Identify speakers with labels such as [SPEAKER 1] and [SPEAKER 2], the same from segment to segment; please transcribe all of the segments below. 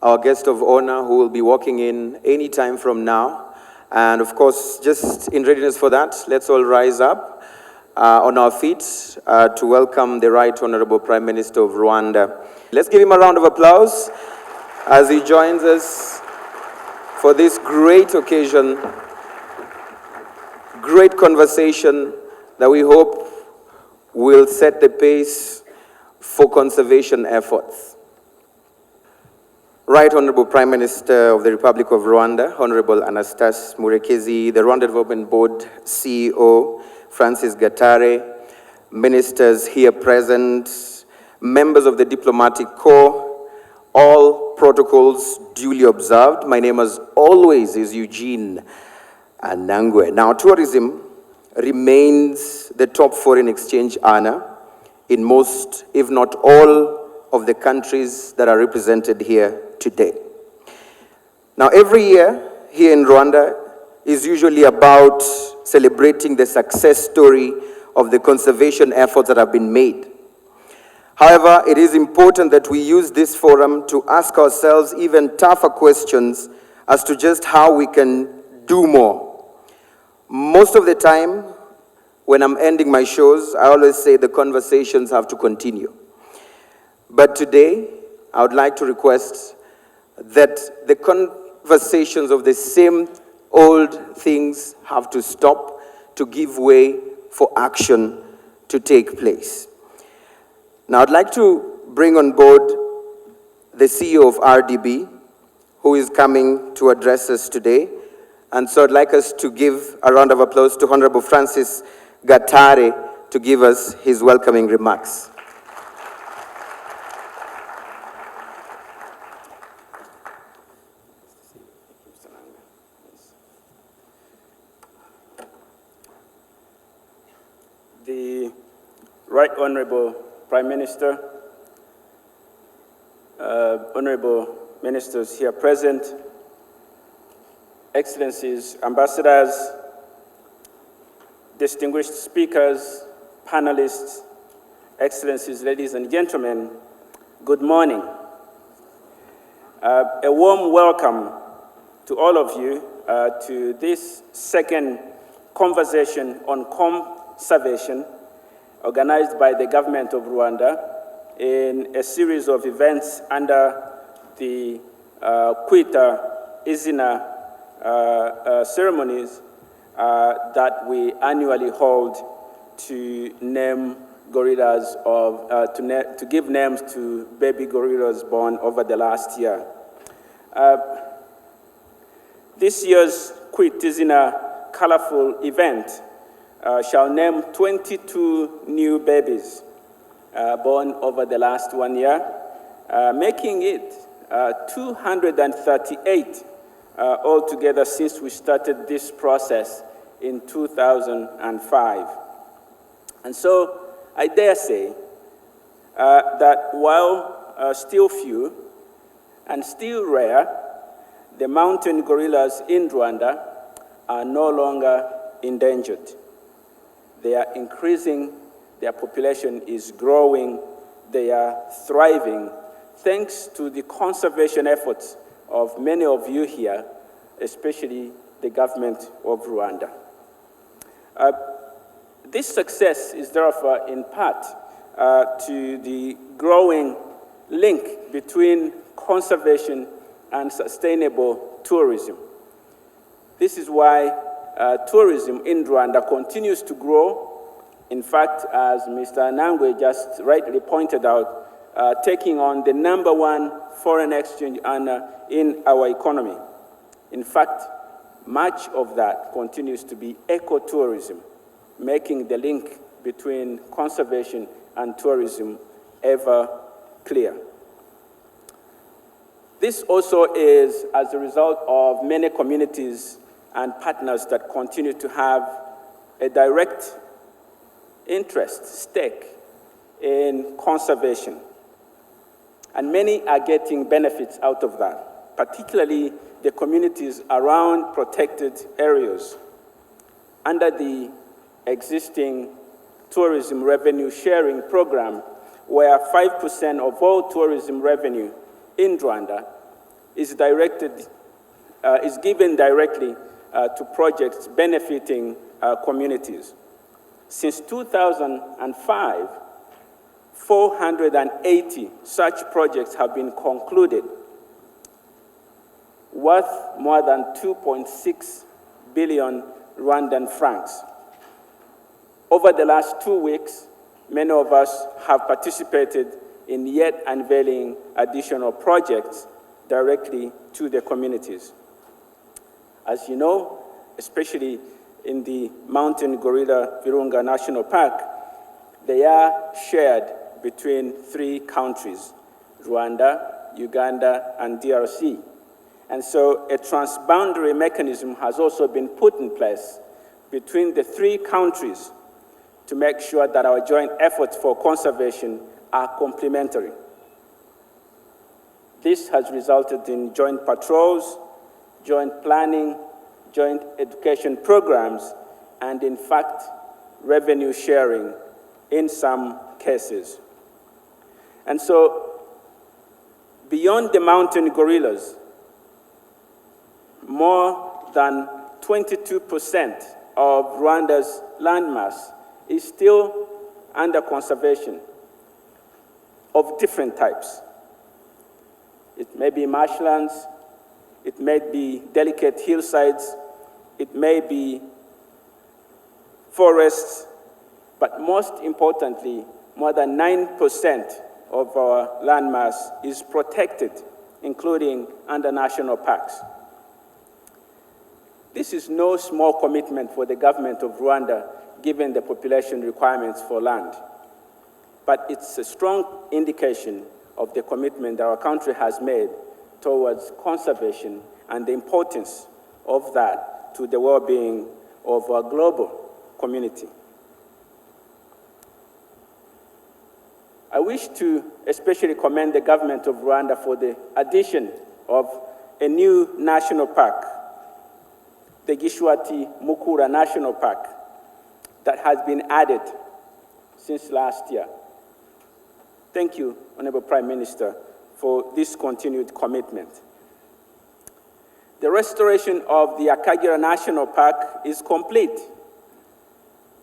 [SPEAKER 1] our guest of honor who will be walking in any time from now. And of course, just in readiness for that, let's all rise up on our feet to welcome the Right Honorable Prime Minister of Rwanda. Let's give him a round of applause as he joins us for this great occasion, great conversation that we hope will set the pace for conservation efforts. Right Honorable Prime Minister of the Republic of Rwanda, Honorable Anastase Murekezi, the Rwanda Development Board CEO, Francis Gatare, ministers here present, members of the Diplomatic Corps, all protocols duly observed. My name, as always, is Eugene Anangwe. Now, tourism remains the top foreign exchange earner in most, if not all, of the countries that are represented here today. Now, every year here in Rwanda is usually about celebrating the success story of the conservation efforts that have been made. However, it is important that we use this forum to ask ourselves even tougher questions as to just how we can do more. Most of the time, when I'm ending my shows, I always say the conversations have to continue. But today, I would like to request that the conversations of the same old things have to stop to give way for action to take place. Now, I'd like to bring on board the CEO of RDB, who is coming to address us today. And so I'd like us to give a round of applause to Honorable Francis Gatare to give us his welcoming remarks.
[SPEAKER 2] The Right Honorable Prime Minister, Honorable Ministers here present, Excellencies, Ambassadors, distinguished speakers, panelists, Excellencies, ladies and gentlemen, good morning. A warm welcome to all of you to this second conversation on conservation organized by the government of Rwanda in a series of events under the Kwita Izina ceremonies that we annually hold to name gorillas to give names to baby gorillas born over the last year. This year's Kwita Izina colorful event shall name 22 new babies born over the last 1 year, making it 238 altogether since we started this process in 2005. And so I dare say that while still few and still rare, the mountain gorillas in Rwanda are no longer endangered. They are increasing, their population is growing, they are thriving, thanks to the conservation efforts of many of you here, especially the government of Rwanda. This success is therefore in part to the growing link between conservation and sustainable tourism. This is why tourism in Rwanda continues to grow. In fact, as Mr. Anangwe just rightly pointed out, taking on the #1 foreign exchange earner in our economy. In fact, much of that continues to be ecotourism, making the link between conservation and tourism ever clear. This also is as a result of many communities and partners that continue to have a direct interest, stake in conservation. And many are getting benefits out of that, particularly the communities around protected areas. Under the existing tourism revenue sharing program, where 5% of all tourism revenue in Rwanda is given directly to projects benefiting communities. Since 2005, 480 such projects have been concluded, worth more than 2.6 billion Rwandan francs. Over the last 2 weeks, many of us have participated in yet unveiling additional projects directly to the communities. As you know, especially in the mountain gorilla Virunga National Park, they are shared between 3 countries, Rwanda, Uganda, and DRC. And so a transboundary mechanism has also been put in place between the 3 countries to make sure that our joint efforts for conservation are complementary. This has resulted in joint patrols, joint planning, joint education programs, and in fact, revenue sharing in some cases. And so, beyond the mountain gorillas, more than 22% of Rwanda's landmass is still under conservation of different types. It may be marshlands, it may be delicate hillsides, it may be forests, but most importantly, more than 9% of our landmass is protected, including under national parks. This is no small commitment for the government of Rwanda, given the population requirements for land. But it's a strong indication of the commitment that our country has made towards conservation and the importance of that to the well-being of our global community. I wish to especially commend the government of Rwanda for the addition of a new national park, the Gishwati Mukura National Park, that has been added since last year. Thank you, Honorable Prime Minister, for this continued commitment. The restoration of the Akagera National Park is complete.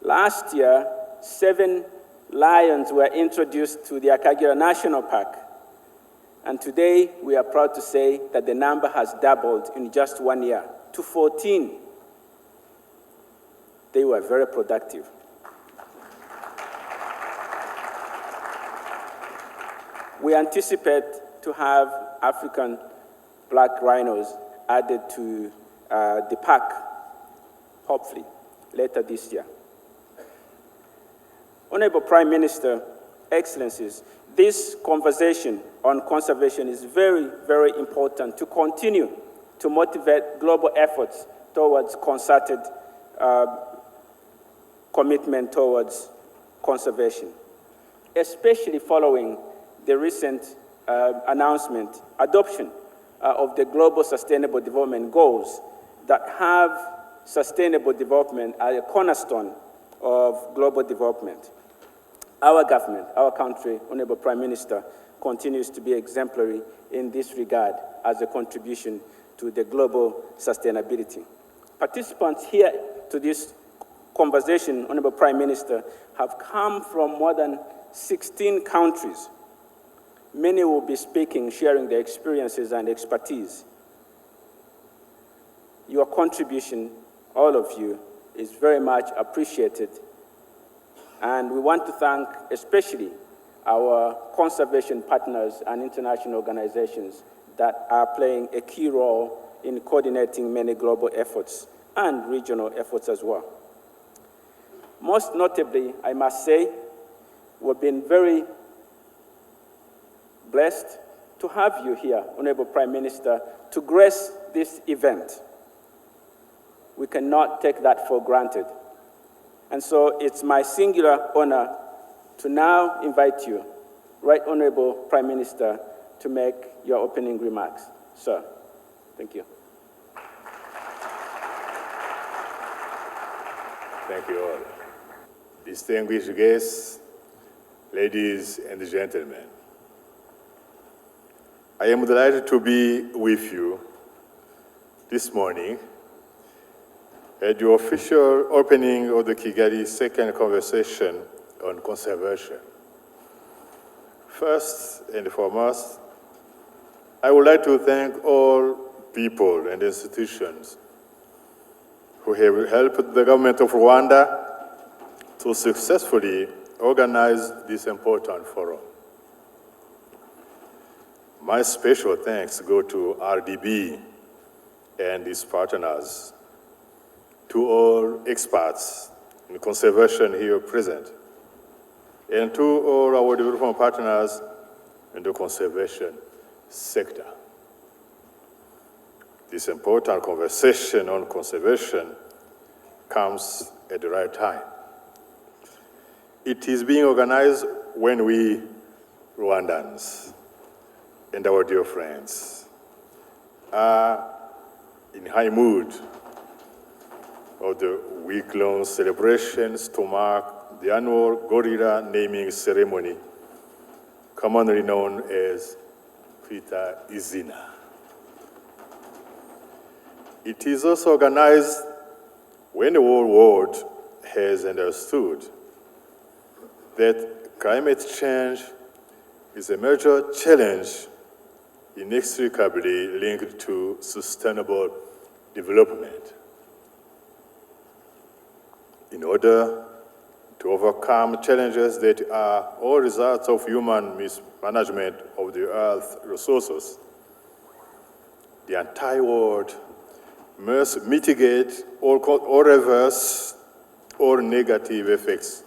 [SPEAKER 2] Last year, 7 lions were introduced to the Akagera National Park, and today we are proud to say that the number has doubled in just 1 year to 14. They were very productive. We anticipate to have African black rhinos added to the park, hopefully, later this year. Honorable Prime Minister, Excellencies, this conversation on conservation is very, very important to continue to motivate global efforts towards concerted commitment towards conservation, especially following the recent adoption of the Global Sustainable Development Goals that have sustainable development as a cornerstone of global development. Our government, our country, Honorable Prime Minister, continues to be exemplary in this regard as a contribution to the global sustainability. Participants here to this conversation, Honorable Prime Minister, have come from more than 16 countries. Many will be speaking, sharing their experiences and expertise. Your contribution, all of you, is very much appreciated. And we want to thank especially our conservation partners and international organizations that are playing a key role in coordinating many global efforts and regional efforts as well. Most notably, I must say, we've been very blessed to have you here, Honorable Prime Minister, to grace this event. We cannot take that for granted. And so it's my singular honor to now invite you, Right Honorable Prime Minister, to make your opening remarks. Sir, thank you.
[SPEAKER 3] Thank you all. Distinguished guests, ladies and gentlemen, I am delighted to be with you this morning at the official opening of the Kigali second conversation on conservation. First and foremost, I would like to thank all people and institutions who have helped the government of Rwanda to successfully organize this important forum. My special thanks go to RDB and its partners, to all experts in conservation here present, and to all our development partners in the conservation sector. This important conversation on conservation comes at the right time. It is being organized when we Rwandans and our dear friends are in high mood of the week-long celebrations to mark the annual gorilla naming ceremony, commonly known as Kwita Izina. It is also organized when the whole world has understood that climate change is a major challenge inextricably linked to sustainable development. In order to overcome challenges that are all results of human mismanagement of the Earth's resources, the entire world must mitigate or reverse all negative effects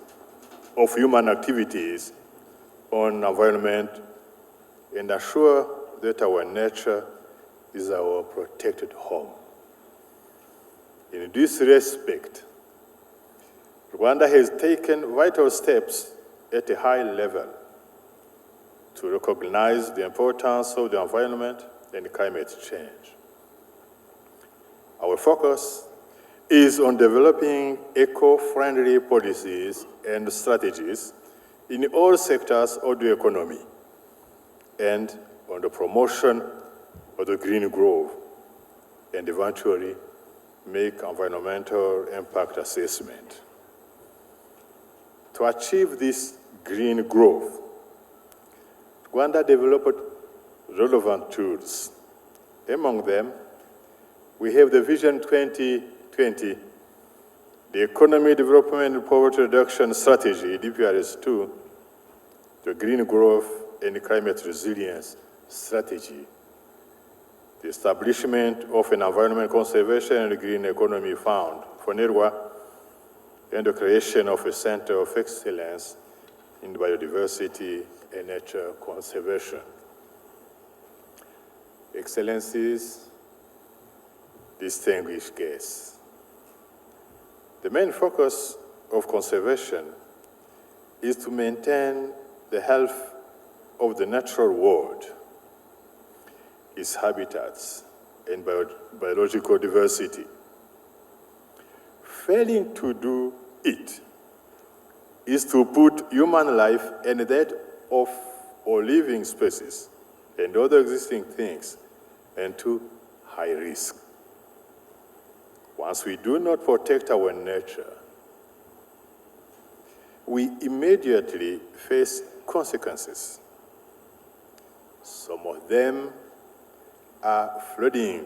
[SPEAKER 3] of human activities on environment and assure that our nature is our protected home. In this respect, Rwanda has taken vital steps at a high level to recognize the importance of the environment and climate change. Our focus is on developing eco-friendly policies and strategies in all sectors of the economy and on the promotion of the green growth and eventually make environmental impact assessment. To achieve this green growth, Rwanda developed relevant tools. Among them, we have the Vision 2020, the Economy Development and Poverty Reduction Strategy, DPRS2, the Green Growth and Climate Resilience Strategy, the establishment of an Environment Conservation and Green Economy Fund for NERWA, and the creation of a Center of Excellence in Biodiversity and Nature Conservation. Excellencies, distinguished guests, the main focus of conservation is to maintain the health of the natural world, its habitats, and biological diversity. Failing to do it is to put human life and that of all living species and other existing things into high risk. Once we do not protect our nature, we immediately face consequences. Some of them are flooding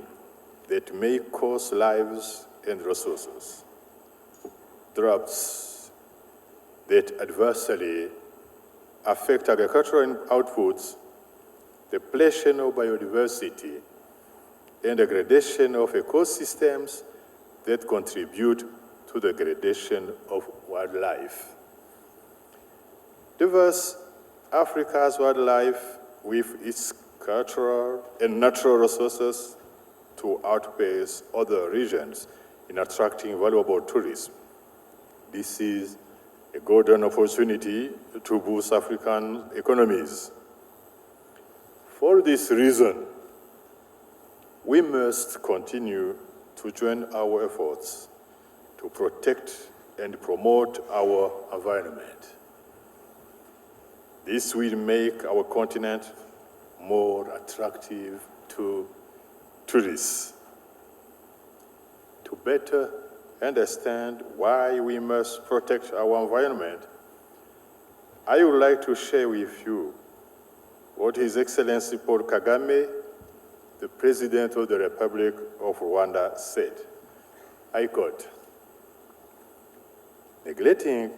[SPEAKER 3] that may cost lives and resources, droughts that adversely affect agricultural outputs, depletion of biodiversity, and degradation of ecosystems that contribute to the degradation of wildlife. Diverse Africa's wildlife, with its cultural and natural resources, to outpace other regions in attracting valuable tourism. This is a golden opportunity to boost African economies. For this reason, we must continue to join our efforts to protect and promote our environment. This will make our continent more attractive to tourists. To better understand why we must protect our environment, I would like to share with you what His Excellency Paul Kagame, the President of the Republic of Rwanda, said. I quote, "Neglecting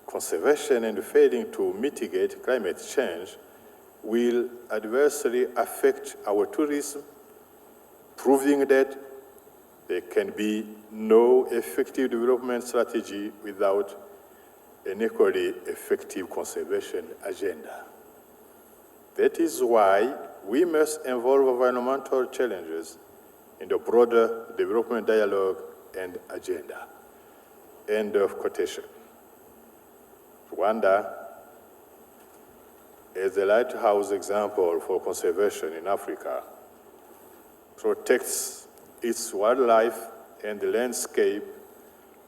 [SPEAKER 3] conservation and failing to mitigate climate change will adversely affect our tourism, proving that there can be no effective development strategy without an equally effective conservation agenda. That is why we must involve environmental challenges in the broader development dialogue and agenda." End of quotation. Rwanda, as a lighthouse example for conservation in Africa, protects its wildlife and the landscape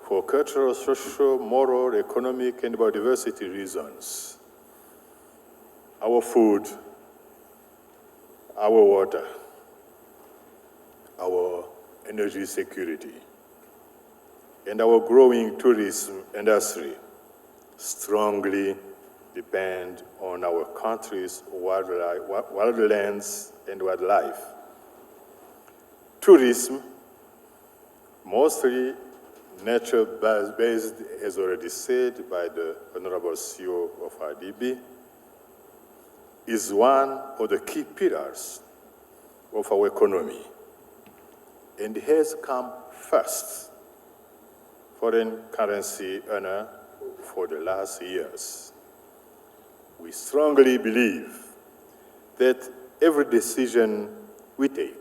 [SPEAKER 3] for cultural, social, moral, economic, and biodiversity reasons. Our food, our water, our energy security, and our growing tourism industry strongly depend on our country's wildlands and wildlife. Tourism, mostly nature-based, as already said by the Honorable CEO of RDB, is one of the key pillars of our economy and has come first foreign currency earner for the last years. We strongly believe that every decision we take,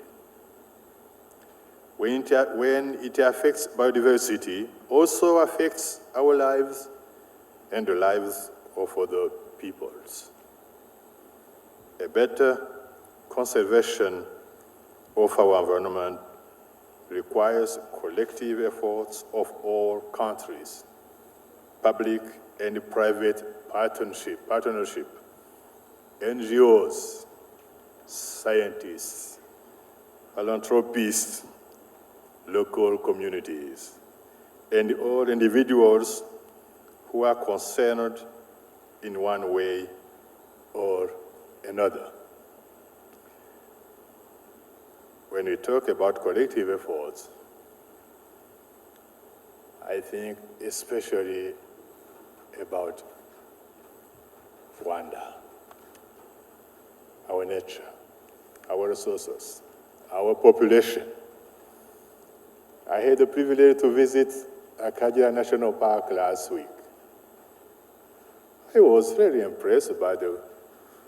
[SPEAKER 3] when it affects biodiversity, also affects our lives and the lives of other peoples. A better conservation of our environment requires collective efforts of all countries, public and private partnership, NGOs, scientists, philanthropists, local communities, and all individuals who are concerned in one way or another. When we talk about collective efforts, I think especially about Rwanda, our nature, our resources, our population. I had the privilege to visit Akagera National Park last week. I was very impressed by the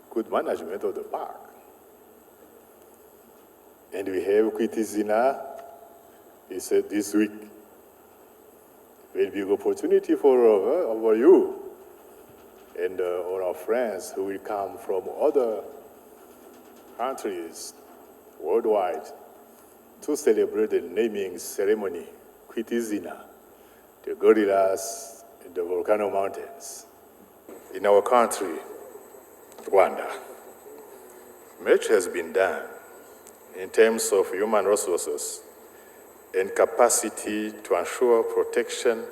[SPEAKER 3] good management of the park. And we have Kwita Izina, he said this week. Very big opportunity for you and all our friends who will come from other countries worldwide to celebrate the naming ceremony, Kwita Izina, the gorillas in the volcano mountains. In our country, Rwanda, much has been done in terms of human resources and capacity to ensure protection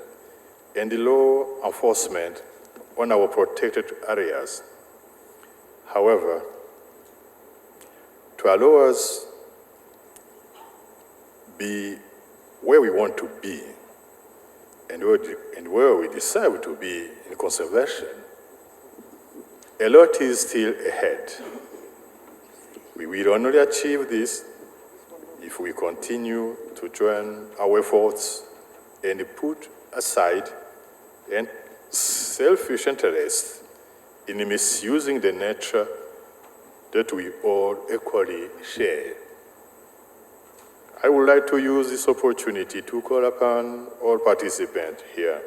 [SPEAKER 3] and law enforcement on our protected areas. However, to allow us be where we want to be and where we deserve to be in conservation, a lot is still ahead. We will only achieve this if we continue to join our efforts and put aside and selfish interests in misusing the nature that we all equally share. I would like to use this opportunity to call upon all participants here,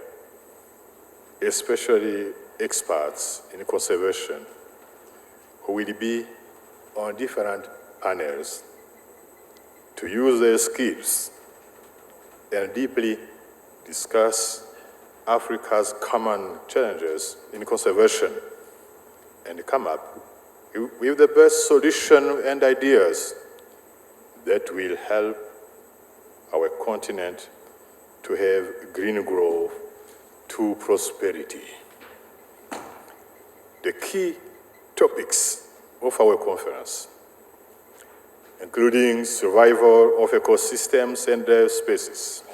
[SPEAKER 3] especially experts in conservation, who will be on different panels, to use their skills and deeply discuss Africa's common challenges in conservation and come up with the best solution and ideas that will help our continent to have green growth to prosperity. The key topics of our conference, including survival of ecosystems and their species,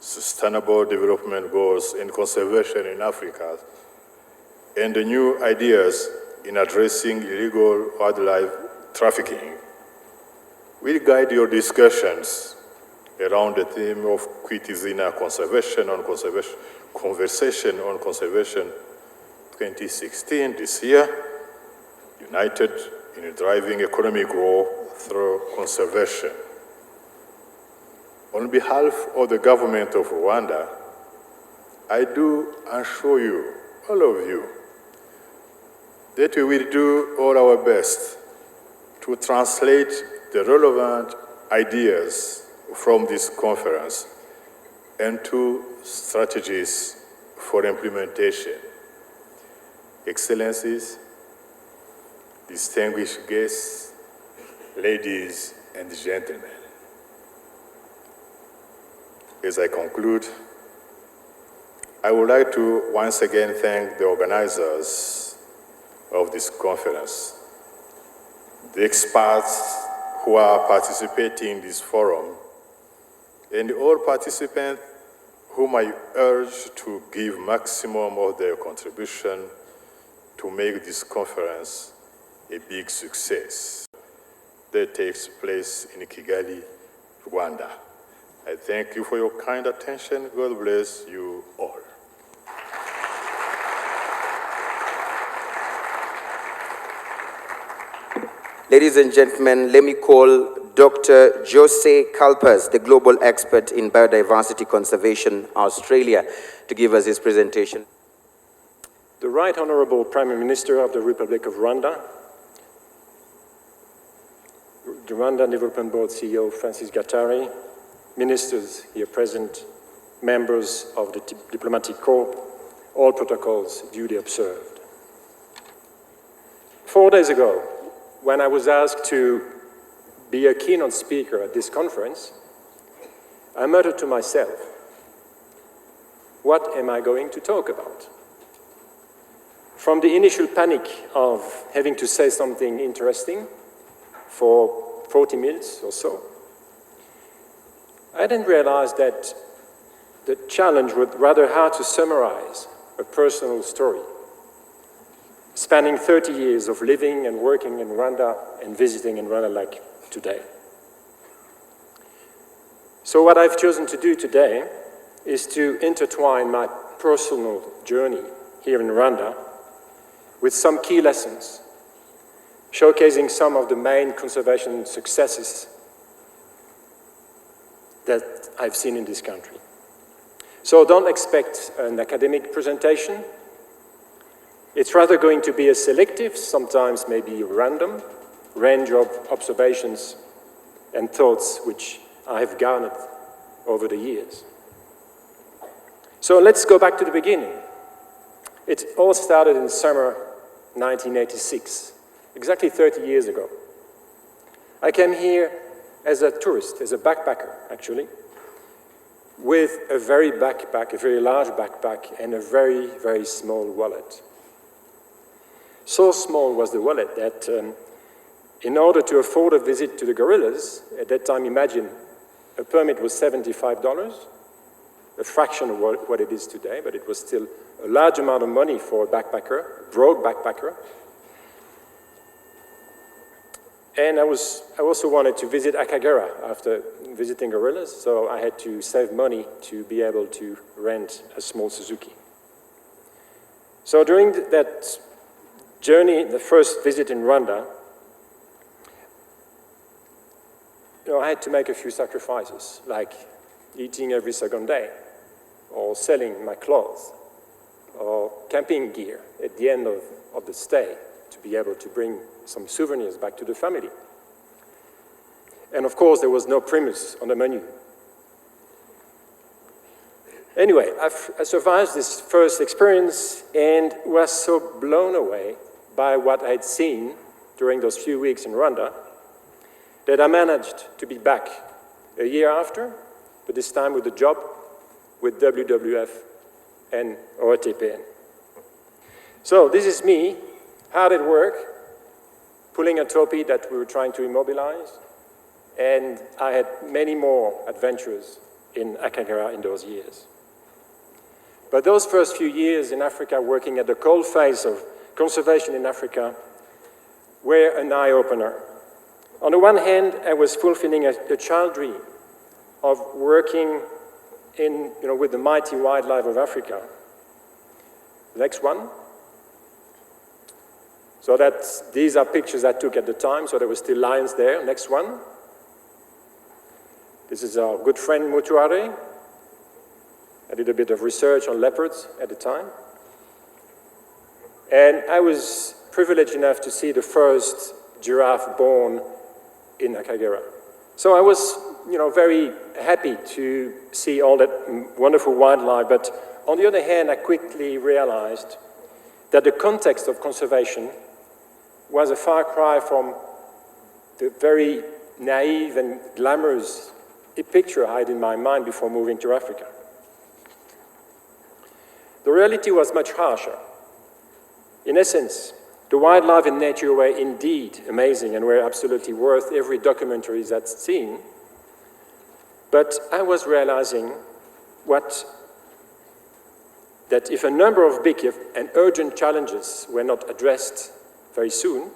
[SPEAKER 3] sustainable development goals and conservation in Africa, and the new ideas in addressing illegal wildlife trafficking, will guide your discussions around the theme of Kwita Izina Conversation on Conservation 2016 this year, united in driving economic growth through conservation. On behalf of the government of Rwanda, I do assure you, all of you, that we will do all our best to translate the relevant ideas from this conference into strategies for implementation. Excellencies, distinguished guests, ladies and gentlemen, as I conclude, I would like to once again thank the organizers of this conference, the experts who are participating in this forum, and all participants whom I urge to give maximum of their contribution to make this conference a big success that takes place in Kigali, Rwanda. I thank you for your kind attention. God bless you all.
[SPEAKER 1] Ladies and gentlemen, let me call Dr. Jose Kalpas, the global expert in biodiversity conservation, Australia, to give us his presentation.
[SPEAKER 4] The Right Honourable Prime Minister of the Republic of Rwanda, the Rwanda Development Board CEO Francis Gatari, ministers here present, members of the Diplomatic Corps, all protocols duly observed. 4 days ago, when I was asked to be a keynote speaker at this conference, I muttered to myself, what am I going to talk about? From the initial panic of having to say something interesting for 40 minutes or so, I then realized that the challenge was rather hard to summarize a personal story, spanning 30 years of living and working in Rwanda and visiting in Rwanda like today. So what I've chosen to do today is to intertwine my personal journey here in Rwanda with some key lessons, showcasing some of the main conservation successes that I've seen in this country. So don't expect an academic presentation. It's rather going to be a selective, sometimes maybe random, range of observations and thoughts which I have garnered over the years. So let's go back to the beginning. It all started in summer 1986, exactly 30 years ago. I came here as a tourist, as a backpacker, actually, with a very large backpack, and a very, very small wallet. So small was the wallet that in order to afford a visit to the gorillas, at that time, imagine, a permit was $75, a fraction of what it is today, but it was still a large amount of money for a backpacker, a broke backpacker. And I also wanted to visit Akagera after visiting gorillas, so I had to save money to be able to rent a small Suzuki. So during that journey, the first visit in Rwanda, I had to make a few sacrifices, like eating every second day, or selling my clothes, or camping gear at the end of the stay to be able to bring some souvenirs back to the family. And of course, there was no Primus on the menu. Anyway, I survived this first experience and was so blown away by what I had seen during those few weeks in Rwanda that I managed to be back a year after, but this time with a job with WWF and OATPN. So this is me, hard at work, pulling a topi that we were trying to immobilize, and I had many more adventures in Akagera in those years. But those first few years in Africa, working at the cold face of conservation in Africa, were an eye-opener. On the one hand, I was fulfilling a child dream of working with the mighty wildlife of Africa. Next one. So these are pictures I took at the time, so there were still lions there. Next one. This is our good friend Mutuare. I did a bit of research on leopards at the time. And I was privileged enough to see the first giraffe born in Akagera. So I was, very happy to see all that wonderful wildlife, but on the other hand, I quickly realized that the context of conservation was a far cry from the very naive and glamorous picture I had in my mind before moving to Africa. The reality was much harsher. In essence, the wildlife and nature were indeed amazing and were absolutely worth every documentary that's seen. But I was realizing that if a number of big and urgent challenges were not addressed very soon,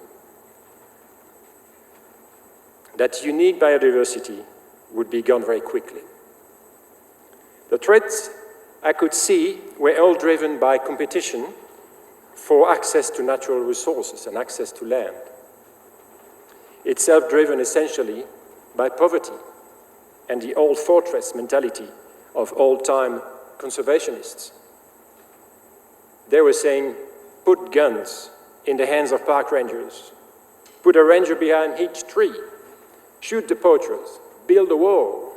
[SPEAKER 4] that unique biodiversity would be gone very quickly. The threats I could see were all driven by competition for access to natural resources and access to land. Itself driven essentially by poverty and the old fortress mentality of old-time conservationists. They were saying, put guns in the hands of park rangers, put a ranger behind each tree, shoot the poachers, build a wall.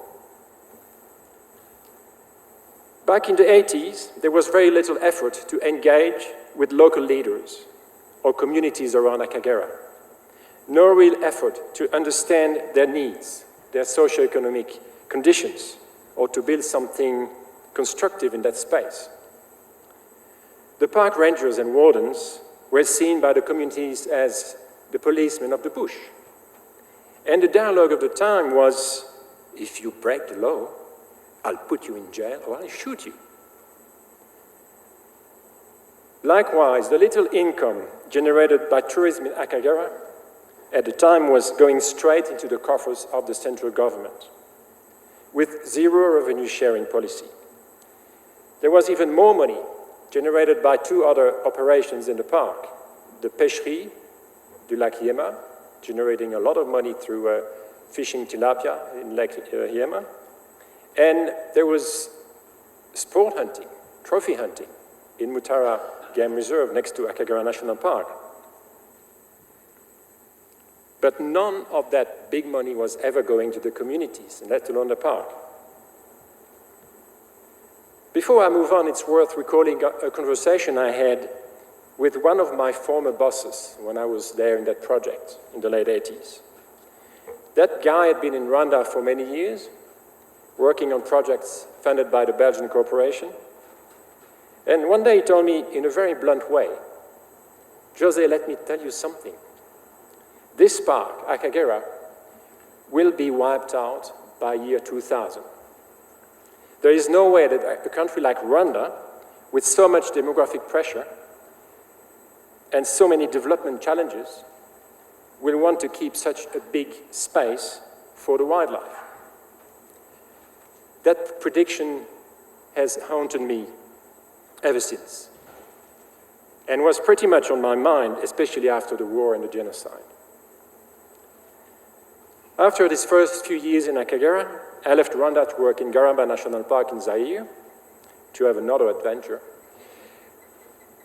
[SPEAKER 4] Back in the 80s, there was very little effort to engage with local leaders or communities around Akagera. No real effort to understand their needs, their socio-economic conditions, or to build something constructive in that space. The park rangers and wardens were seen by the communities as the policemen of the bush. And the dialogue of the time was, if you break the law, I'll put you in jail or I'll shoot you. Likewise, the little income generated by tourism in Akagera at the time was going straight into the coffers of the central government, with zero revenue sharing policy. There was even more money generated by two other operations in the park, the pêcherie du lac Hiema, generating a lot of money through fishing tilapia in Lake Hiema, and there was sport hunting, trophy hunting in Mutara Game Reserve next to Akagera National Park. But none of that big money was ever going to the communities, and let alone the park. Before I move on, it's worth recalling a conversation I had with one of my former bosses when I was there in that project in the late 80s. That guy had been in Rwanda for many years, working on projects funded by the Belgian corporation. And one day he told me in a very blunt way, Jose, let me tell you something. This park, Akagera, will be wiped out by year 2000. There is no way that a country like Rwanda, with so much demographic pressure and so many development challenges, will want to keep such a big space for the wildlife. That prediction has haunted me ever since, and was pretty much on my mind, especially after the war and the genocide. After these first few years in Akagera, I left Rwanda to work in Garamba National Park in Zaire to have another adventure.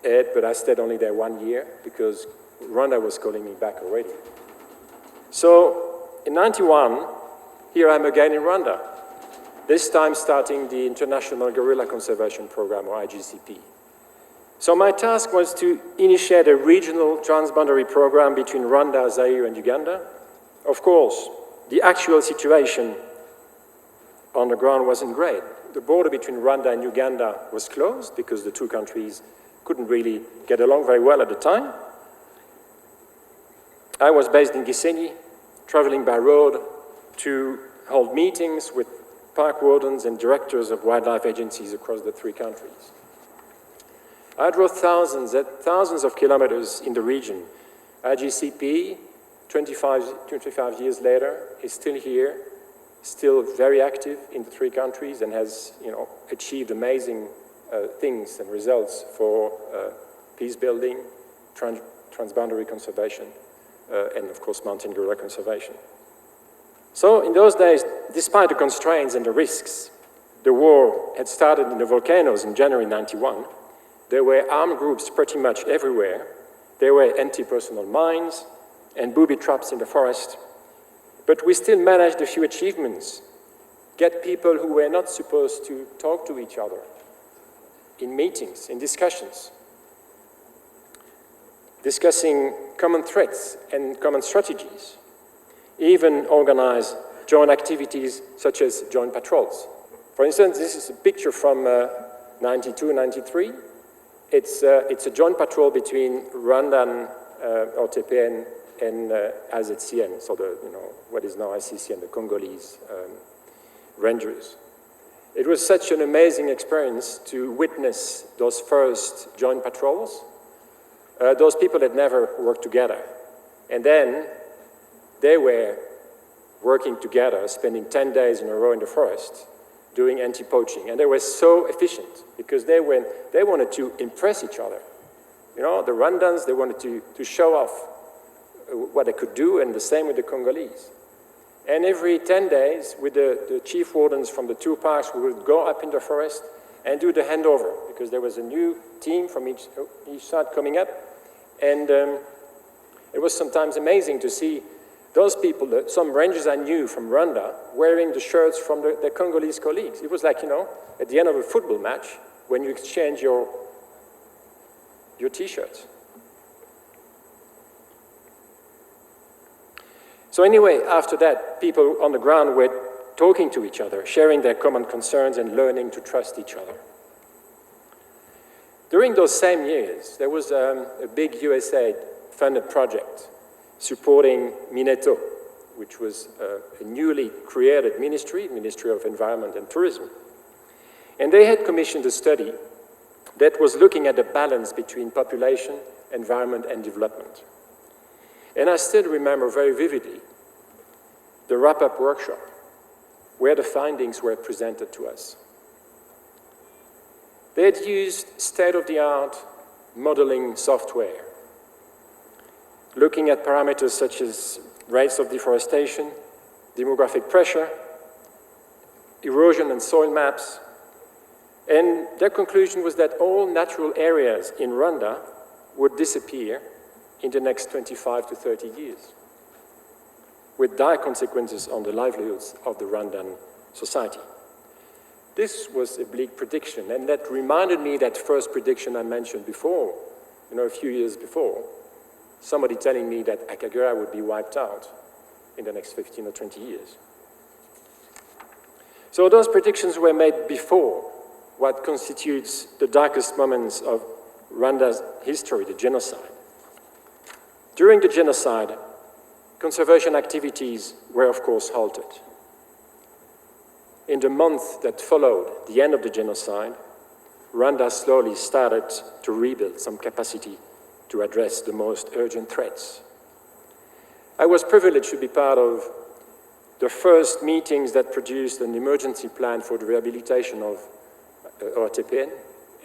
[SPEAKER 4] But I stayed only there 1 year because Rwanda was calling me back already. So in '91, here I'm again in Rwanda, this time starting the International Gorilla Conservation Program, or IGCP. So my task was to initiate a regional transboundary program between Rwanda, Zaire, and Uganda. Of course, the actual situation on the ground wasn't great. The border between Rwanda and Uganda was closed because the two countries couldn't really get along very well at the time. I was based in Gisenyi, traveling by road to hold meetings with park wardens and directors of wildlife agencies across the three countries. I drove thousands of kilometers in the region. IGCP, 25 years later, is still here, still very active in the three countries and has achieved amazing things and results for peace building, transboundary conservation, and of course mountain gorilla conservation. So in those days, despite the constraints and the risks, the war had started in the volcanoes in January '91. There were armed groups pretty much everywhere. There were anti-personnel mines and booby traps in the forest. But we still managed a few achievements. Get people who were not supposed to talk to each other in meetings, in discussions, discussing common threats and common strategies, even organize joint activities such as joint patrols. For instance, this is a picture from 92, 93. It's a joint patrol between Rwandan OTP and AZCN, so what is now ICCN, the Congolese rangers. It was such an amazing experience to witness those first joint patrols. Those people had never worked together. And then they were working together, spending 10 days in a row in the forest, doing anti-poaching. And they were so efficient because they wanted to impress each other. The Rwandans, they wanted to show off what they could do, and the same with the Congolese. And every 10 days, with the chief wardens from the two parks, we would go up in the forest and do the handover, because there was a new team from each side coming up. And it was sometimes amazing to see those people, some rangers I knew from Rwanda, wearing the shirts from their Congolese colleagues. It was like, at the end of a football match, when you exchange your T-shirts. So anyway, after that, people on the ground were talking to each other, sharing their common concerns and learning to trust each other. During those same years, there was a big USAID-funded project supporting MINETO, which was a newly created Ministry of Environment and Tourism. And they had commissioned a study that was looking at the balance between population, environment, and development. And I still remember very vividly the wrap-up workshop where the findings were presented to us. They had used state-of-the-art modeling software, looking at parameters such as rates of deforestation, demographic pressure, erosion and soil maps, and their conclusion was that all natural areas in Rwanda would disappear in the next 25 to 30 years, with dire consequences on the livelihoods of the Rwandan society. This was a bleak prediction, and that reminded me that first prediction I mentioned before, a few years before, somebody telling me that Akagera would be wiped out in the next 15 or 20 years. So those predictions were made before what constitutes the darkest moments of Rwanda's history, the genocide. During the genocide, conservation activities were, of course, halted. In the month that followed the end of the genocide, Rwanda slowly started to rebuild some capacity to address the most urgent threats. I was privileged to be part of the first meetings that produced an emergency plan for the rehabilitation of OTP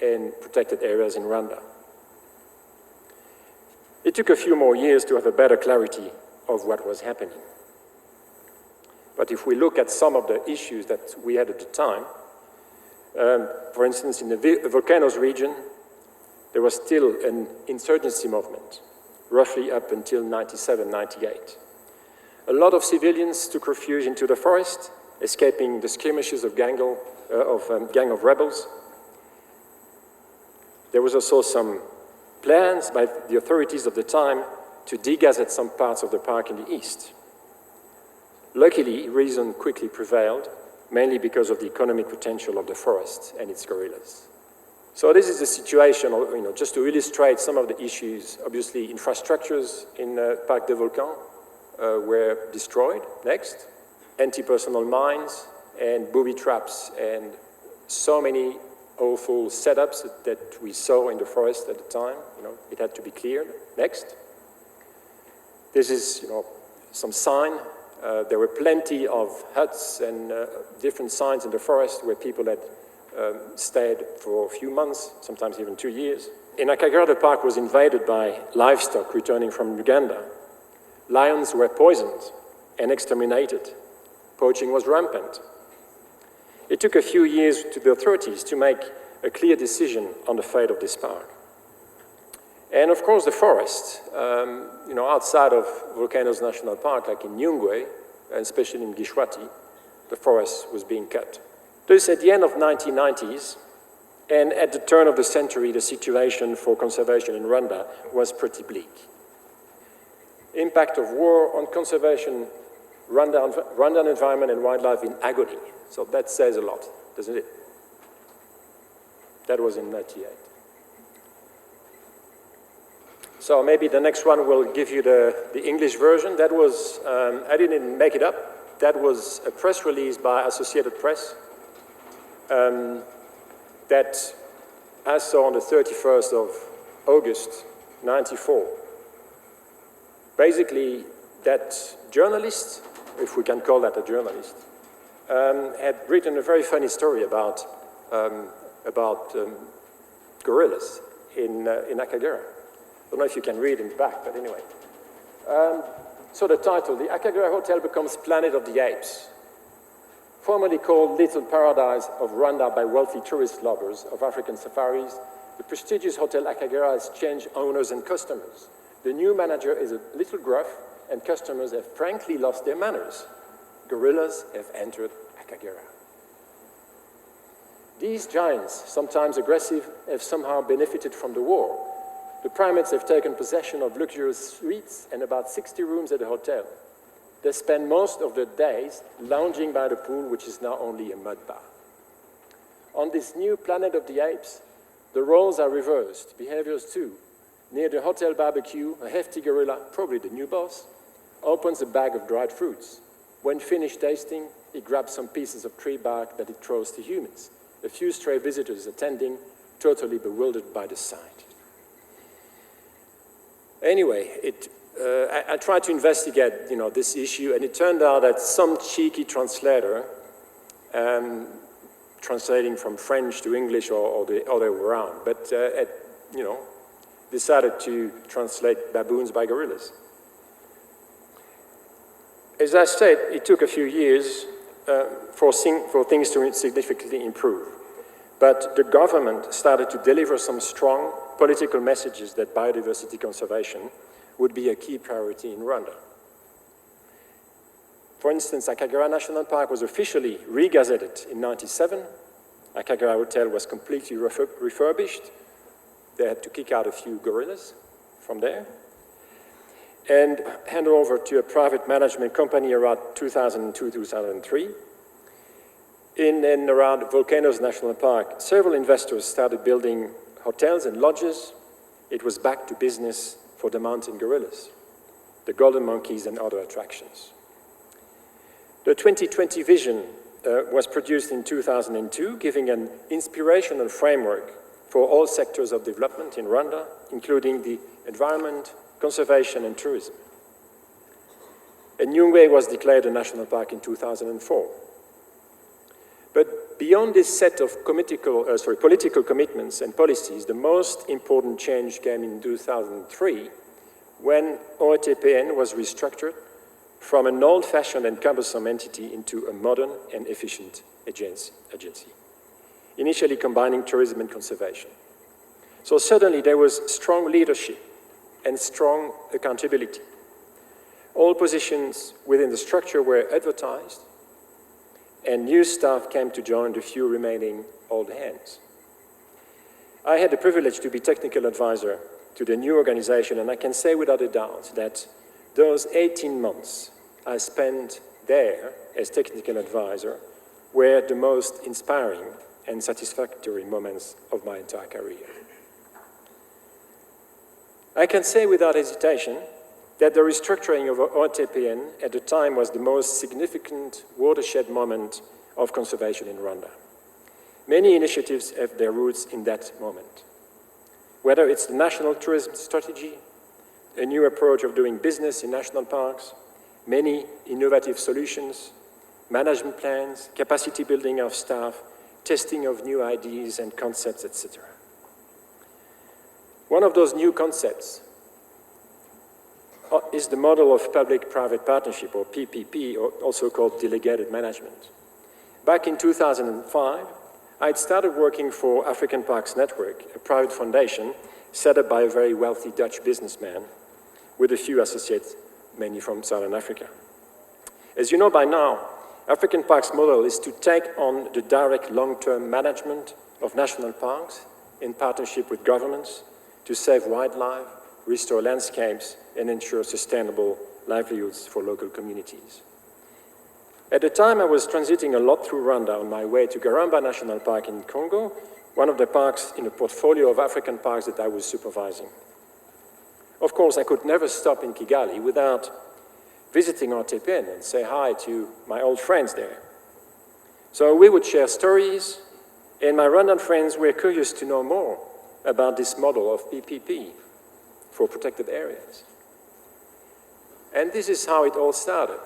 [SPEAKER 4] and protected areas in Rwanda. It took a few more years to have a better clarity of what was happening. But if we look at some of the issues that we had at the time, for instance, in the volcanoes region, there was still an insurgency movement, roughly up until 97, 98. A lot of civilians took refuge into the forest, escaping the skirmishes of gang of rebels. There was also some plans by the authorities of the time to degazette some parts of the park in the east. Luckily, reason quickly prevailed, mainly because of the economic potential of the forest and its gorillas. So this is the situation, just to illustrate some of the issues. Obviously, infrastructures in Parc des Volcans were destroyed. Next, anti-personnel mines and booby traps and so many awful setups that we saw in the forest at the time. It had to be cleared. Next. This is, some sign. There were plenty of huts and different signs in the forest where people had stayed for a few months, sometimes even 2 years. In Akagera, the park was invaded by livestock returning from Uganda. Lions were poisoned and exterminated. Poaching was rampant. It took a few years to the authorities to make a clear decision on the fate of this park. And of course, the forest, outside of Volcanoes National Park, like in Nyungwe, and especially in Gishwati, the forest was being cut. Thus, at the end of the 1990s, and at the turn of the century, the situation for conservation in Rwanda was pretty bleak. Impact of war on conservation, Rwandan environment and wildlife in agony. So that says a lot, doesn't it? That was in 1998. So maybe the next one will give you the English version. That was, I didn't make it up. That was a press release by Associated Press that I saw on the 31st of August, 94. Basically, that journalist, if we can call that a journalist, had written a very funny story about gorillas in Akagera. I don't know if you can read in the back, but anyway. So the title, the Akagera Hotel becomes Planet of the Apes. Formerly called Little Paradise of Rwanda by wealthy tourist lovers of African safaris, the prestigious Hotel Akagera has changed owners and customers. The new manager is a little gruff, and customers have frankly lost their manners. Gorillas have entered Akagera. These giants, sometimes aggressive, have somehow benefited from the war. The primates have taken possession of luxurious suites and about 60 rooms at the hotel. They spend most of their days lounging by the pool, which is now only a mud bar. On this new Planet of the Apes, the roles are reversed, behaviors too. Near the hotel barbecue, a hefty gorilla, probably the new boss, opens a bag of dried fruits. When finished tasting, he grabs some pieces of tree bark that he throws to humans. A few stray visitors attending, totally bewildered by the sight. Anyway, I tried to investigate, this issue, and it turned out that some cheeky translator, translating from French to English or the other way around, but decided to translate baboons by gorillas. As I said, it took a few years for things to significantly improve. But the government started to deliver some strong political messages that biodiversity conservation would be a key priority in Rwanda. For instance, Akagera National Park was officially re-gazetted in 1997. Akagera Hotel was completely refurbished. They had to kick out a few gorillas from there and hand over to a private management company around 2002-2003. In and around Volcanoes National Park, several investors started building hotels and lodges. It was back to business for the mountain gorillas, the golden monkeys and other attractions. The 2020 vision was produced in 2002, giving an inspirational framework for all sectors of development in Rwanda, including the environment, conservation, and tourism. And Nyungwe was declared a national park in 2004. But beyond this set of political commitments and policies, the most important change came in 2003 when OETPN was restructured from an old-fashioned and cumbersome entity into a modern and efficient agency, initially combining tourism and conservation. So suddenly there was strong leadership and strong accountability. All positions within the structure were advertised, and new staff came to join the few remaining old hands. I had the privilege to be technical advisor to the new organization, and I can say without a doubt that those 18 months I spent there as technical advisor were the most inspiring and satisfactory moments of my entire career. I can say without hesitation that the restructuring of OTPN at the time was the most significant watershed moment of conservation in Rwanda. Many initiatives have their roots in that moment. Whether it's the national tourism strategy, a new approach of doing business in national parks, many innovative solutions, management plans, capacity building of staff, testing of new ideas and concepts, etc. One of those new concepts is the model of public-private partnership, or PPP, or also called delegated management. Back in 2005, I'd started working for African Parks Network, a private foundation set up by a very wealthy Dutch businessman with a few associates, mainly from Southern Africa. As you know by now, African Parks model is to take on the direct long-term management of national parks in partnership with governments to save wildlife, restore landscapes, and ensure sustainable livelihoods for local communities. At the time, I was transiting a lot through Rwanda on my way to Garamba National Park in Congo, one of the parks in a portfolio of African parks that I was supervising. Of course, I could never stop in Kigali without visiting RTPN and say hi to my old friends there. So we would share stories, and my Rwandan friends were curious to know more about this model of PPP for protected areas. And this is how it all started.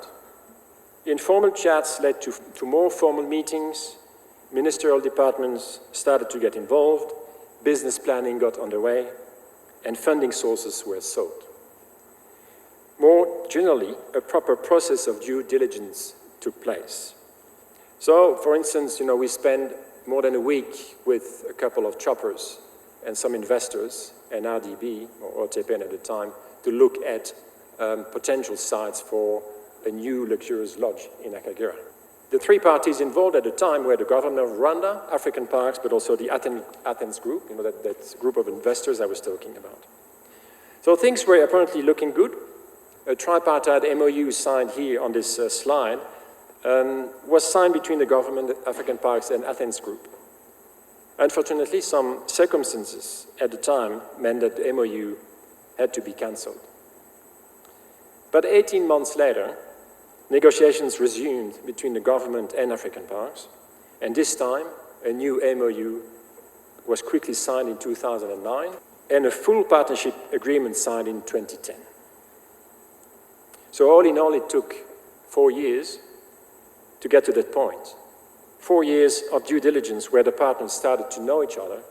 [SPEAKER 4] Informal chats led to more formal meetings, ministerial departments started to get involved, business planning got underway, and funding sources were sought. More generally, a proper process of due diligence took place. So, for instance, we spent more than a week with a couple of choppers and some investors and RDB, or OTPN at the time, to look at potential sites for a new luxurious lodge in Akagera. The three parties involved at the time were the government of Rwanda, African Parks, but also the Athens group, that group of investors I was talking about. So things were apparently looking good. A tripartite MOU signed here on this slide was signed between the government, African Parks, and Athens group. Unfortunately, some circumstances at the time meant that the MOU had to be cancelled. But 18 months later, negotiations resumed between the government and African Parks, and this time a new MOU was quickly signed in 2009 and a full partnership agreement signed in 2010. So all in all, it took 4 years to get to that point. 4 years of due diligence where the partners started to know each other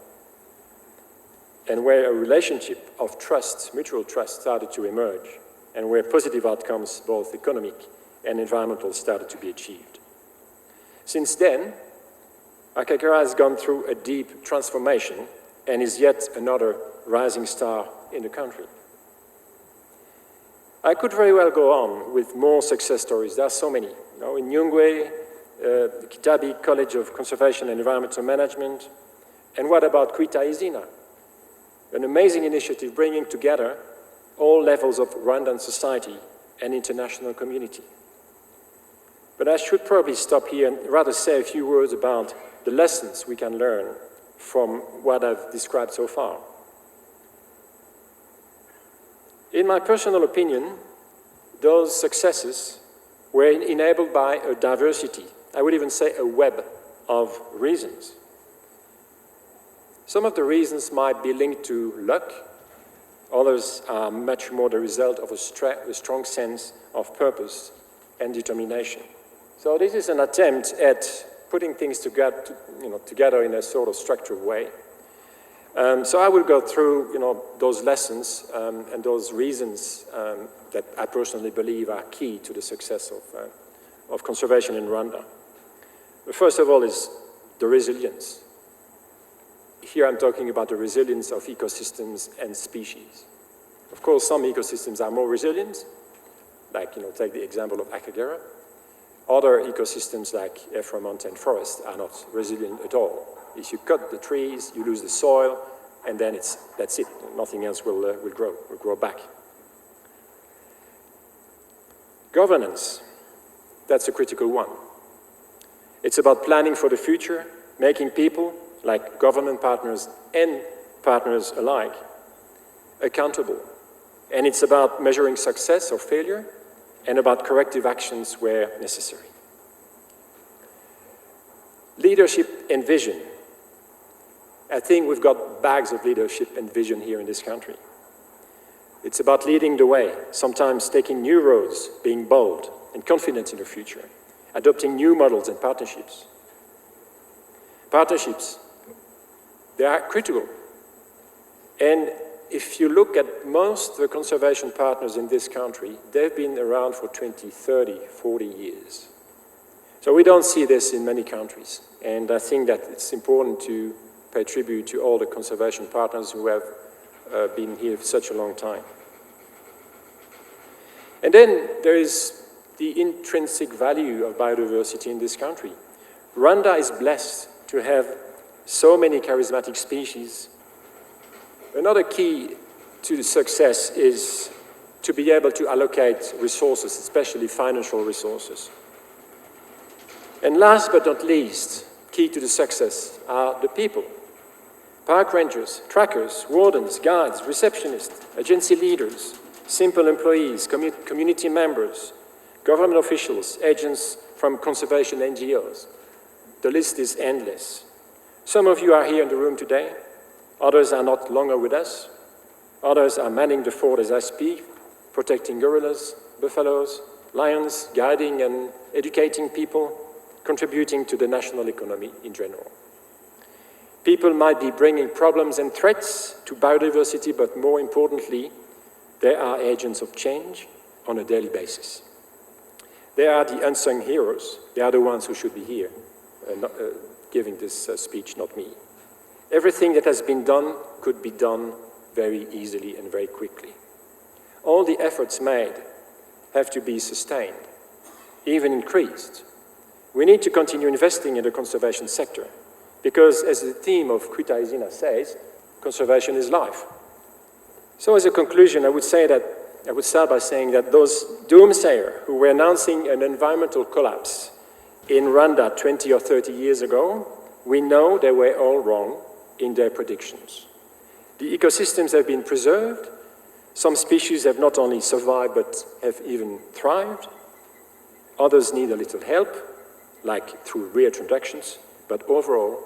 [SPEAKER 4] and where a relationship of trust, mutual trust, started to emerge, and where positive outcomes, both economic and environmental, started to be achieved. Since then, Akagera has gone through a deep transformation and is yet another rising star in the country. I could very well go on with more success stories. There are so many. In Nyungwe, the Kitabi College of Conservation and Environmental Management. And what about Kwita Izina? An amazing initiative bringing together all levels of Rwandan society and international community. But I should probably stop here and rather say a few words about the lessons we can learn from what I've described so far. In my personal opinion, those successes were enabled by a diversity, I would even say a web of reasons. Some of the reasons might be linked to luck. Others are much more the result of a strong sense of purpose and determination. So this is an attempt at putting things together in a sort of structured way. So I will go through those lessons and those reasons that I personally believe are key to the success of conservation in Rwanda. The first of all is the resilience. Here I'm talking about the resilience of ecosystems and species. Of course, some ecosystems are more resilient, like take the example of Akagera. Other ecosystems like Afro montane forest are not resilient at all. If you cut the trees, you lose the soil, and then that's it. Nothing else will grow back. Governance, that's a critical one. It's about planning for the future, making people, like government partners and partners alike, accountable. And it's about measuring success or failure, and about corrective actions where necessary. Leadership and vision. I think we've got bags of leadership and vision here in this country. It's about leading the way, sometimes taking new roads, being bold and confident in the future, adopting new models and partnerships. Partnerships, they are critical. And if you look at most of the conservation partners in this country, they've been around for 20, 30, 40 years. So we don't see this in many countries. And I think that it's important to pay tribute to all the conservation partners who have been here for such a long time. And then there is the intrinsic value of biodiversity in this country. Rwanda is blessed to have so many charismatic species. Another key to the success is to be able to allocate resources, especially financial resources. And last but not least, key to the success are the people. Park rangers, trackers, wardens, guides, receptionists, agency leaders, simple employees, community members, government officials, agents from conservation NGOs. The list is endless. Some of you are here in the room today. Others are not longer with us. Others are manning the fort as I speak, protecting gorillas, buffaloes, lions, guiding and educating people, contributing to the national economy in general. People might be bringing problems and threats to biodiversity, but more importantly, they are agents of change on a daily basis. They are the unsung heroes. They are the ones who should be here giving this speech, not me. Everything that has been done could be done very easily and very quickly. All the efforts made have to be sustained, even increased. We need to continue investing in the conservation sector because, as the theme of Kwita Izina says, conservation is life. So as a conclusion, I would start by saying that those doomsayers who were announcing an environmental collapse in Rwanda 20 or 30 years ago, we know they were all wrong in their predictions. The ecosystems have been preserved. Some species have not only survived, but have even thrived. Others need a little help, like through reintroductions, but overall,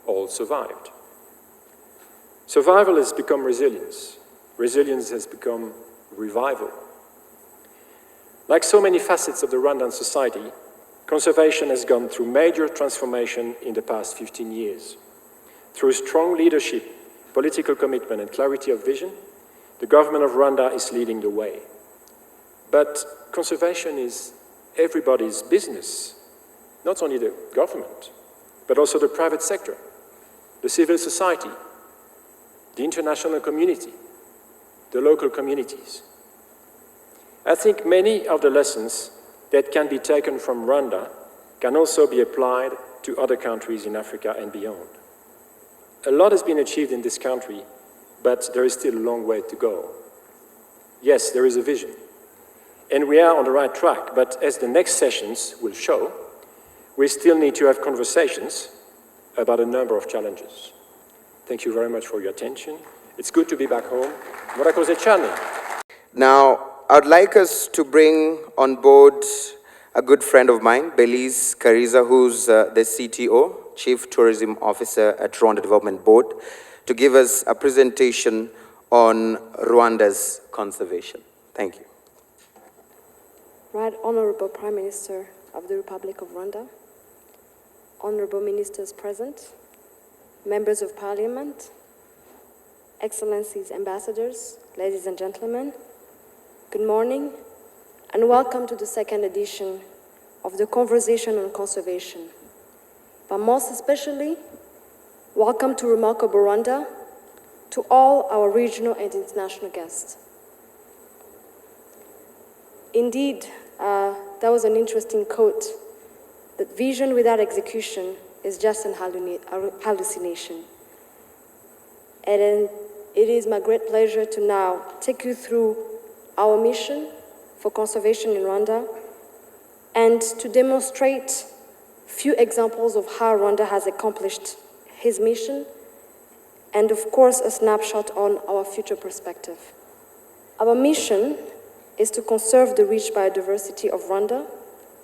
[SPEAKER 4] all survived. Survival has become resilience. Resilience has become revival. Like so many facets of the Rwandan society, conservation has gone through major transformation in the past 15 years. Through strong leadership, political commitment, and clarity of vision, the government of Rwanda is leading the way. But conservation is everybody's business, not only the government, but also the private sector, the civil society, the international community, the local communities. I think many of the lessons that can be taken from Rwanda can also be applied to other countries in Africa and beyond. A lot has been achieved in this country, but there is still a long way to go. Yes, there is a vision, and we are on the right track, but as the next sessions will show, we still need to have conversations about a number of challenges. Thank you very much for your attention. It's good to be back home.
[SPEAKER 1] Now, I'd like us to bring on board a good friend of mine, Belize Kariza, who's the CTO, Chief Tourism Officer at Rwanda Development Board, to give us a presentation on Rwanda's conservation. Thank you.
[SPEAKER 5] Right Honorable Prime Minister of the Republic of Rwanda, Honorable Ministers present, Members of Parliament, Excellencies, Ambassadors, ladies and gentlemen, good morning, and welcome to the second edition of the Conversation on Conservation. But most especially, welcome to remarkable Rwanda, to all our regional and international guests. Indeed, that was an interesting quote, that vision without execution is just an hallucination. and it is my great pleasure to now take you through our mission for conservation in Rwanda and to demonstrate few examples of how Rwanda has accomplished his mission, and of course a snapshot on our future perspective. Our mission is to conserve the rich biodiversity of Rwanda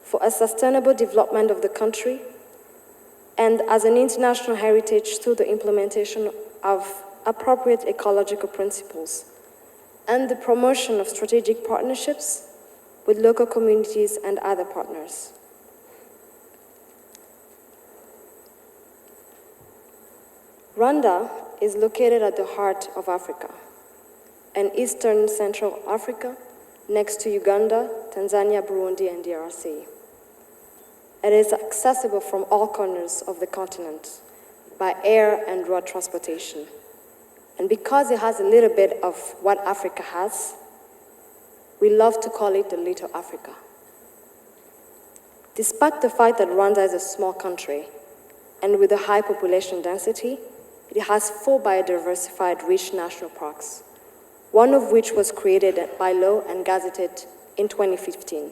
[SPEAKER 5] for a sustainable development of the country and as an international heritage through the implementation of appropriate ecological principles and the promotion of strategic partnerships with local communities and other partners. Rwanda is located at the heart of Africa, in Eastern Central Africa, next to Uganda, Tanzania, Burundi, and DRC. It is accessible from all corners of the continent by air and road transportation. And because it has a little bit of what Africa has, we love to call it the Little Africa. Despite the fact that Rwanda is a small country, and with a high population density, it has 4 biodiversified rich national parks, one of which was created by law and gazetted in 2015.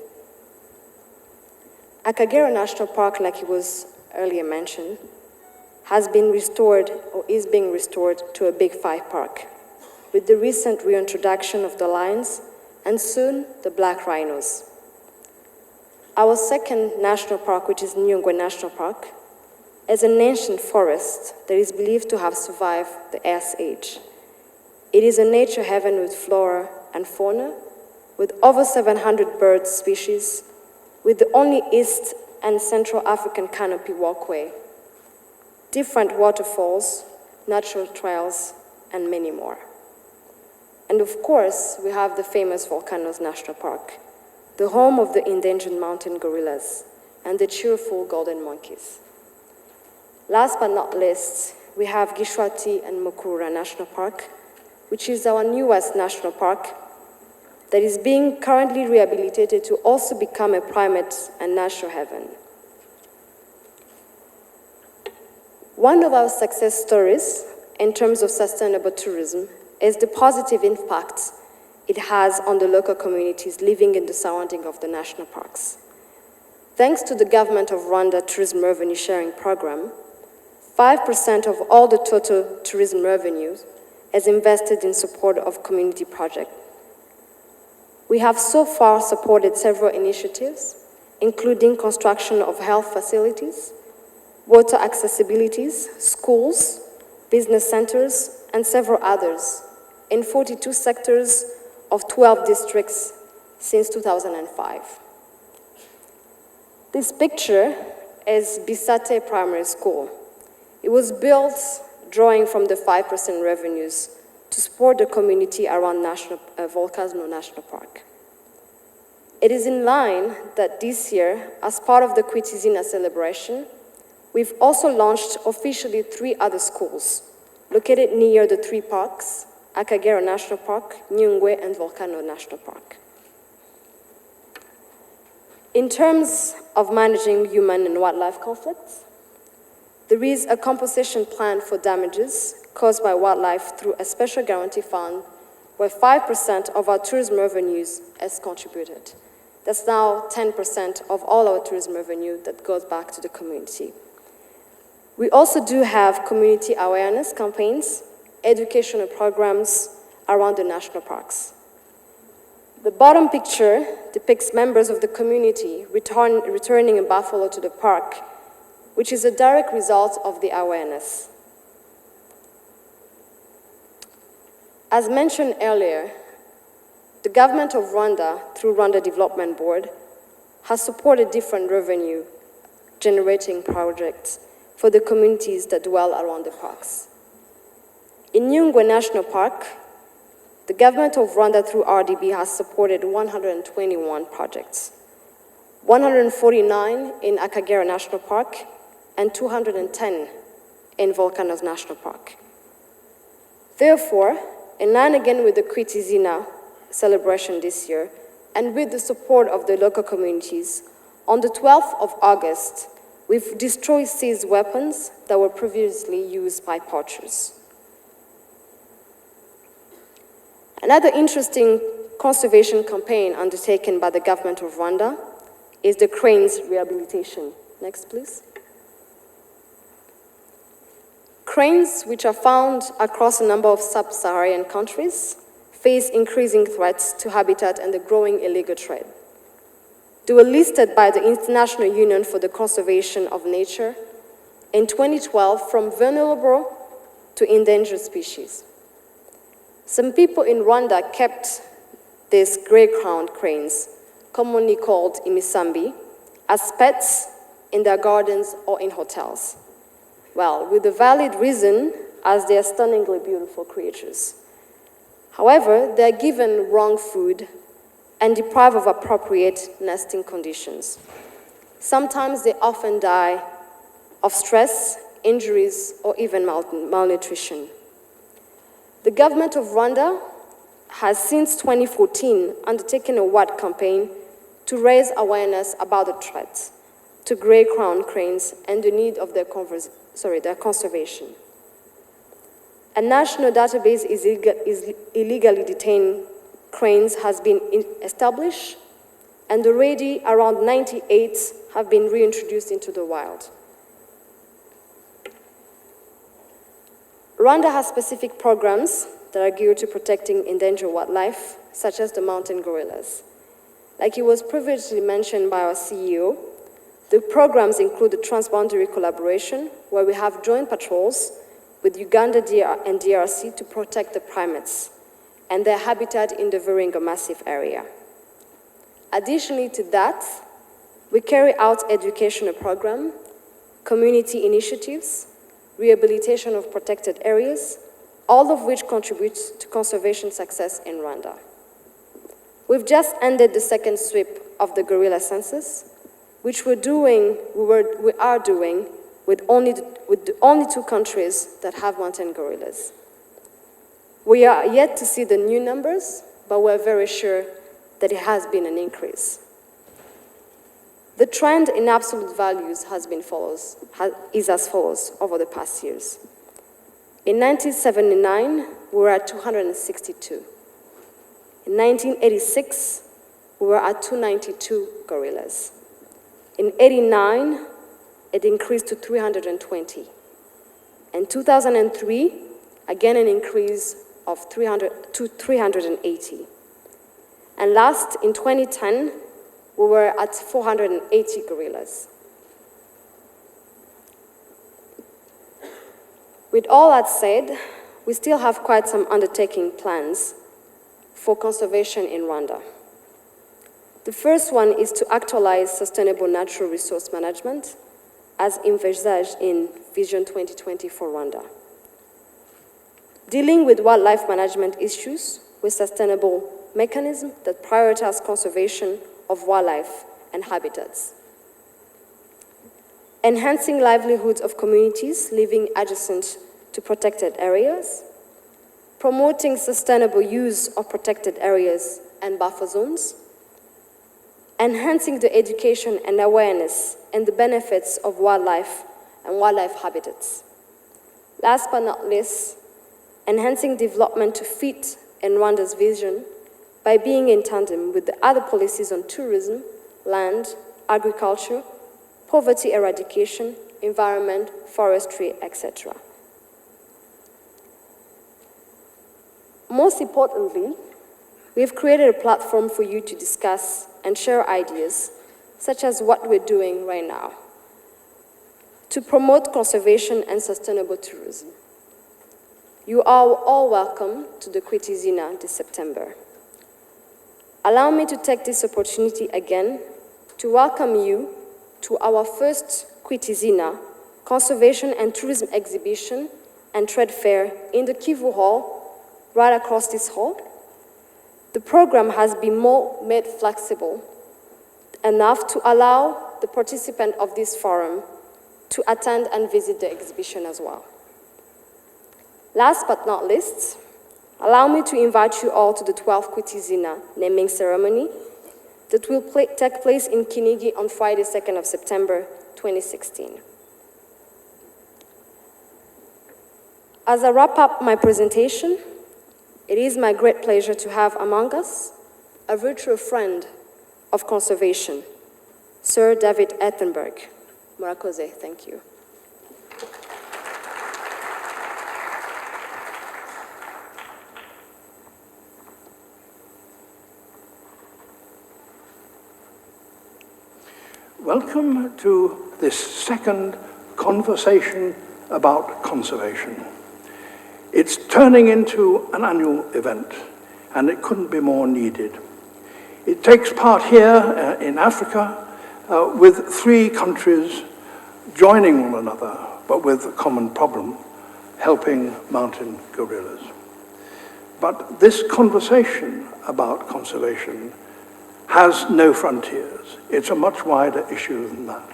[SPEAKER 5] Akagera National Park, like it was earlier mentioned, has been restored or is being restored to a Big 5 park, with the recent reintroduction of the lions and soon the black rhinos. Our second national park, which is Nyungwe National Park, is an ancient forest that is believed to have survived the Ice Age. It is a nature haven with flora and fauna, with over 700 bird species, with the only East and Central African canopy walkway, different waterfalls, natural trails, and many more. And of course, we have the famous Volcanoes National Park, the home of the endangered mountain gorillas and the cheerful golden monkeys. Last but not least, we have Gishwati Mukura National Park, which is our newest national park that is being currently rehabilitated to also become a primate and natural haven. One of our success stories in terms of sustainable tourism is the positive impact it has on the local communities living in the surrounding of the national parks. Thanks to the government of Rwanda Tourism Revenue Sharing Program, 5% of all the total tourism revenues is invested in support of community projects. We have so far supported several initiatives, including construction of health facilities, water accessibilities, schools, business centers, and several others in 42 sectors of 12 districts since 2005. This picture is Bisate Primary School. It was built drawing from the 5% revenues to support the community around Volcano National Park. It is in line that this year, as part of the Kwita Izina celebration, we've also launched officially 3 other schools located near the 3 parks, Akagera National Park, Nyungwe, and Volcano National Park. In terms of managing human and wildlife conflicts, there is a compensation plan for damages caused by wildlife through a special guarantee fund where 5% of our tourism revenues is contributed. That's now 10% of all our tourism revenue that goes back to the community. We also do have community awareness campaigns, educational programs around the national parks. The bottom picture depicts members of the community returning a buffalo to the park, which is a direct result of the awareness. As mentioned earlier, the government of Rwanda, through Rwanda Development Board, has supported different revenue-generating projects for the communities that dwell around the parks. In Nyungwe National Park, the government of Rwanda, through RDB, has supported 121 projects, 149 in Akagera National Park, and 210 in Volcanoes National Park. Therefore, in line again with the Kwita Izina celebration this year, and with the support of the local communities, on the 12th of August, we've destroyed seized weapons that were previously used by poachers. Another interesting conservation campaign undertaken by the government of Rwanda is the cranes rehabilitation. Next, please. Cranes, which are found across a number of sub-Saharan countries, face increasing threats to habitat and the growing illegal trade. They were listed by the International Union for the Conservation of Nature in 2012 from vulnerable to endangered species. Some people in Rwanda kept these gray-crowned cranes, commonly called imisambi, as pets in their gardens or in hotels. Well, with a valid reason, as they are stunningly beautiful creatures. However, they are given wrong food and deprived of appropriate nesting conditions. Sometimes they often die of stress, injuries, or even malnutrition. The government of Rwanda has since 2014 undertaken a wide campaign to raise awareness about the threat to gray-crowned cranes and the need of their conservation. A national database is illegally detained cranes has been established, and already around 98 have been reintroduced into the wild. Rwanda has specific programs that are geared to protecting endangered wildlife, such as the mountain gorillas. Like it was previously mentioned by our CEO, the programs include the transboundary collaboration, where we have joint patrols with Uganda and DRC to protect the primates and their habitat in the Virunga Massif area. Additionally to that, we carry out educational programs, community initiatives, rehabilitation of protected areas, all of which contribute to conservation success in Rwanda. We've just ended the second sweep of the gorilla census, which we are doing with the only 2 countries that have mountain gorillas. We are yet to see the new numbers, but we're very sure that it has been an increase. The trend in absolute values is as follows over the past years. In 1979, we were at 262. In 1986, we were at 292 gorillas. In 89, it increased to 320. In 2003, again an increase of 380. And last, in 2010, we were at 480 gorillas. With all that said, we still have quite some undertaking plans for conservation in Rwanda. The first one is to actualize sustainable natural resource management as envisaged in Vision 2020 for Rwanda. Dealing with wildlife management issues with sustainable mechanisms that prioritize conservation of wildlife and habitats. Enhancing livelihoods of communities living adjacent to protected areas. Promoting sustainable use of protected areas and buffer zones. Enhancing the education and awareness and the benefits of wildlife and wildlife habitats. Last but not least, enhancing development to fit in Rwanda's vision by being in tandem with the other policies on tourism, land, agriculture, poverty eradication, environment, forestry, etc. Most importantly, we've created a platform for you to discuss and share ideas, such as what we're doing right now, to promote conservation and sustainable tourism. You are all welcome to the Kwita Izina this September. Allow me to take this opportunity again to welcome you to our first Kwita Izina Conservation and Tourism Exhibition and Trade Fair in the Kivu Hall, right across this hall. The program has been made flexible enough to allow the participant of this forum to attend and visit the exhibition as well. Last but not least, allow me to invite you all to the 12th Kwita Izina naming ceremony that will take place in Kinigi on Friday, 2nd of September, 2016. As I wrap up my presentation, It is my great pleasure to have among us a virtual friend of conservation, Sir David Attenborough. Murakoze, thank you.
[SPEAKER 6] Welcome to this second conversation about conservation. It's turning into an annual event, and it couldn't be more needed. It takes part here in Africa with 3 countries joining one another, but with a common problem, helping mountain gorillas. But this conversation about conservation has no frontiers. It's a much wider issue than that.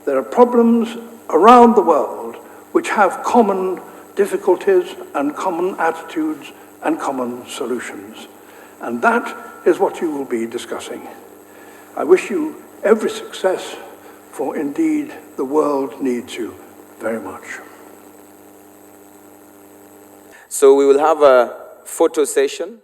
[SPEAKER 6] There are problems around the world which have common difficulties and common attitudes and common solutions. And that is what you will be discussing. I wish you every success, for indeed the world needs you very much.
[SPEAKER 1] So we will have a photo session.